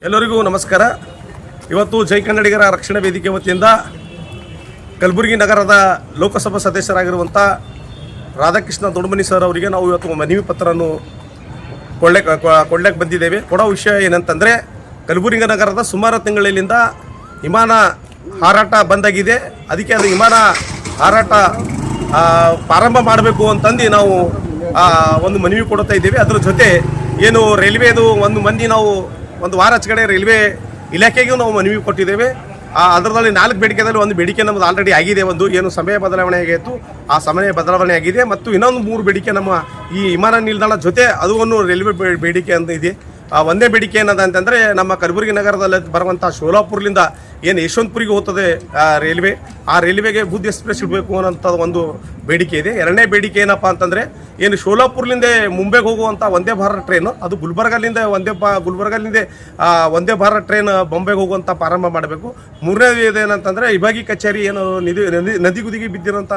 ಎಲ್ಲರಿಗೂ ನಮಸ್ಕಾರ. ಇವತ್ತು ಜೈ ಕನ್ನಡಿಗರ ರಕ್ಷಣಾ ವೇದಿಕೆ ವತಿಯಿಂದ ಕಲಬುರಗಿ ನಗರದ ಲೋಕಸಭಾ ಸದಸ್ಯರಾಗಿರುವಂಥ ರಾಧಾಕೃಷ್ಣ ದೊಡ್ಡಮನಿ ಸರ್ ಅವರಿಗೆ ನಾವು ಇವತ್ತು ಮನವಿ ಪತ್ರವನ್ನು ಕೊಡ್ಲಿಕ್ಕೆ ಬಂದಿದ್ದೇವೆ. ಕೊಡೋ ವಿಷಯ ಏನಂತಂದರೆ, ಕಲಬುರಗಿ ನಗರದ ಸುಮಾರು ತಿಂಗಳಿಂದ ವಿಮಾನ ಹಾರಾಟ ಬಂದಾಗಿದೆ. ಅದಕ್ಕೆ ಅದು ವಿಮಾನ ಹಾರಾಟ ಪ್ರಾರಂಭ ಮಾಡಬೇಕು ಅಂತಂದು ನಾವು ಒಂದು ಮನವಿ ಕೊಡ್ತಾ ಇದ್ದೇವೆ. ಅದರ ಜೊತೆ ಏನು ರೈಲ್ವೇದು ಒಂದು ವಾರ ಕಡೆ ರೈಲ್ವೆ ಇಲಾಖೆಗೂ ನಾವು ಮನವಿ ಕೊಟ್ಟಿದ್ದೇವೆ. ಅದರಲ್ಲಿ 4 ಬೇಡಿಕೆದಲ್ಲಿ ಒಂದು ಬೇಡಿಕೆ ನಮ್ಮದು ಆಲ್ರೆಡಿ ಆಗಿದೆ. ಒಂದು ಏನು ಸಮಯ ಬದಲಾವಣೆ ಆಗಿತ್ತು, ಆ ಸಮಯ ಬದಲಾವಣೆ ಆಗಿದೆ. ಮತ್ತು ಇನ್ನೊಂದು 3 ಬೇಡಿಕೆ ನಮ್ಮ ಈ ವಿಮಾನ ನಿಲ್ದಾಣ ಜೊತೆ ಅದು ಒಂದು ರೈಲ್ವೆ ಬೇಡಿಕೆ ಅಂತ ಇದೆ. ಒಂದೇ ಬೇಡಿಕೆ ಏನದ ಅಂತಂದರೆ, ನಮ್ಮ ಕಲಬುರಗಿ ನಗರದಲ್ಲಿ ಬರುವಂಥ ಶೋಲಾಪುರದಿಂದ ಏನು ಯಶವಂತಪುರಿಗೆ ಹೋಗ್ತದೆ ರೈಲ್ವೆ, ಆ ರೈಲ್ವೆಗೆ ಬುದ್ಧ ಎಕ್ಸ್ಪ್ರೆಸ್ ಇಡಬೇಕು ಅನ್ನೋಂಥದ್ದು ಒಂದು ಬೇಡಿಕೆ ಇದೆ. ಎರಡನೇ ಬೇಡಿಕೆ ಏನಪ್ಪ ಅಂತಂದರೆ, ಏನು ಶೋಲಾಪುರಲಿಂದ ಮುಂಬೈಗೆ ಹೋಗುವಂಥ ಒಂದೇ ಭಾರತ್ ಟ್ರೈನು ಅದು ಗುಲ್ಬರ್ಗಲಿಂದ ಒಂದೇ ಭಾರತ್ ಟ್ರೈನ್ ಬೊಂಬೆಗೆ ಹೋಗುವಂಥ ಪ್ರಾರಂಭ ಮಾಡಬೇಕು. ಮೂರನೇದು ಏನಂತಂದರೆ, ವಿಭಾಗಿ ಕಚೇರಿ ಏನು ನದಿಗುದಿಗೆ ಬಿದ್ದಿರೋಂಥ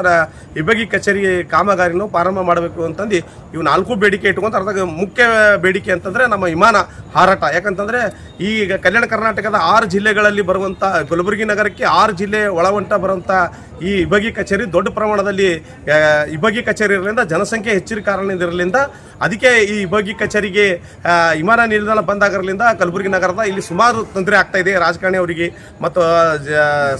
ವಿಭಾಗಿ ಕಚೇರಿ ಕಾಮಗಾರಿನೂ ಪ್ರಾರಂಭ ಮಾಡಬೇಕು ಅಂತಂದು ಇವು 4 ಬೇಡಿಕೆ ಇಟ್ಕೊಂತ ಅರ್ಧ ಮುಖ್ಯ ಬೇಡಿಕೆ ಅಂತಂದರೆ ನಮ್ಮ ವಿಮಾನ ಹಾರಾಟ. ಯಾಕಂತಂದರೆ ಈಗ ಕಲ್ಯಾಣ ಕರ್ನಾಟಕದ 6 ಜಿಲ್ಲೆಗಳಲ್ಲಿ ಬರುವಂಥ ಕಲಬುರಗಿ ನಗರಕ್ಕೆ 6 ಜಿಲ್ಲೆ ಒಳವಂಟ ಬರುವಂಥ ಈ ವಿಭಾಗಿ ಕಚೇರಿ ದೊಡ್ಡ ಪ್ರಮಾಣದಲ್ಲಿ ವಿಭಾಗಿ ಕಚೇರಿ ಇರಲಿಂದ ಜನಸಂಖ್ಯೆ ಹೆಚ್ಚಿನ ಕಾರಣದಿಂದ ಅದಕ್ಕೆ ಈ ವಿಭಾಗಿ ಕಚೇರಿಗೆ ವಿಮಾನ ನಿಲ್ದಾಣ ಬಂದಾಗಿರಲಿಂದ ಕಲಬುರಗಿ ನಗರದ ಇಲ್ಲಿ ಸುಮಾರು ತೊಂದರೆ ಆಗ್ತಾ ಇದೆ. ರಾಜಕಾರಣಿಯವರಿಗೆ ಮತ್ತು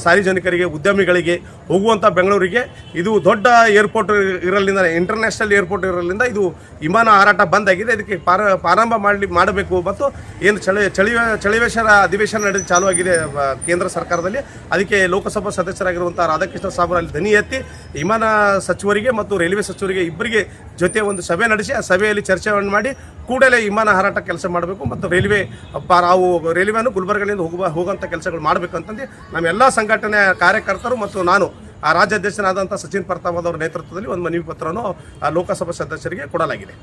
ಸಾರ್ವಜನಿಕರಿಗೆ, ಉದ್ಯಮಿಗಳಿಗೆ ಹೋಗುವಂಥ ಬೆಂಗಳೂರಿಗೆ ಇದು ದೊಡ್ಡ ಏರ್ಪೋರ್ಟ್ ಇರಲಿಂದ, ಇಂಟರ್ನ್ಯಾಷನಲ್ ಏರ್ಪೋರ್ಟ್ ಇರಲಿಂದ ಇದು ವಿಮಾನ ಹಾರಾಟ ಬಂದಾಗಿದೆ. ಇದಕ್ಕೆ ಪ್ರಾರಂಭ ಮಾಡಬೇಕು. ಮತ್ತು ಏನು ಚಳಿವೇಶರ ಅಧಿವೇಶನ ನಡೆದು ಚಾಲೂ ಆಗಿದೆ ಕೇಂದ್ರ ಸರ್ಕಾರದಲ್ಲಿ. ಅದಕ್ಕೆ ಲೋಕಸಭಾ ಸದಸ್ಯರಾಗಿರುವಂಥ ರಾಧಾಕೃಷ್ಣ ಸಾಬ್ರು ಅಲ್ಲಿ ಧ್ವನಿ ಎತ್ತಿ ವಿಮಾನ ಸಚಿವರಿಗೆ ಮತ್ತು ರೈಲ್ವೆ ಸಚಿವರಿಗೆ ಇಬ್ಬರಿಗೆ ಜೊತೆ ಒಂದು ಸಭೆ ನಡೆಸಿ ಆ ಸಭೆಯಲ್ಲಿ ಚರ್ಚೆಯನ್ನು ಮಾಡಿ ಕೂಡಲೇ ವಿಮಾನ ಹಾರಾಟ ಕೆಲಸ ಮಾಡಬೇಕು ಮತ್ತು ರೈಲ್ವೆಯನ್ನು ಗುಲ್ಬರ್ಗದಿಂದ ಹೋಗುವಂಥ ಕೆಲಸಗಳು ಮಾಡಬೇಕು ಅಂತಂದು ನಮ್ಮೆಲ್ಲ ಸಂಘಟನೆಯ ಕಾರ್ಯಕರ್ತರು ಮತ್ತು ನಾನು ರಾಜ್ಯಾಧ್ಯಕ್ಷರಾದಂಥ ಸಚಿನ್ ಪ್ರತಾಪ್ ಅವರ ನೇತೃತ್ವದಲ್ಲಿ ಒಂದು ಮನವಿ ಪತ್ರವನ್ನು ಲೋಕಸಭಾ ಸದಸ್ಯರಿಗೆ ಕೊಡಲಾಗಿದೆ.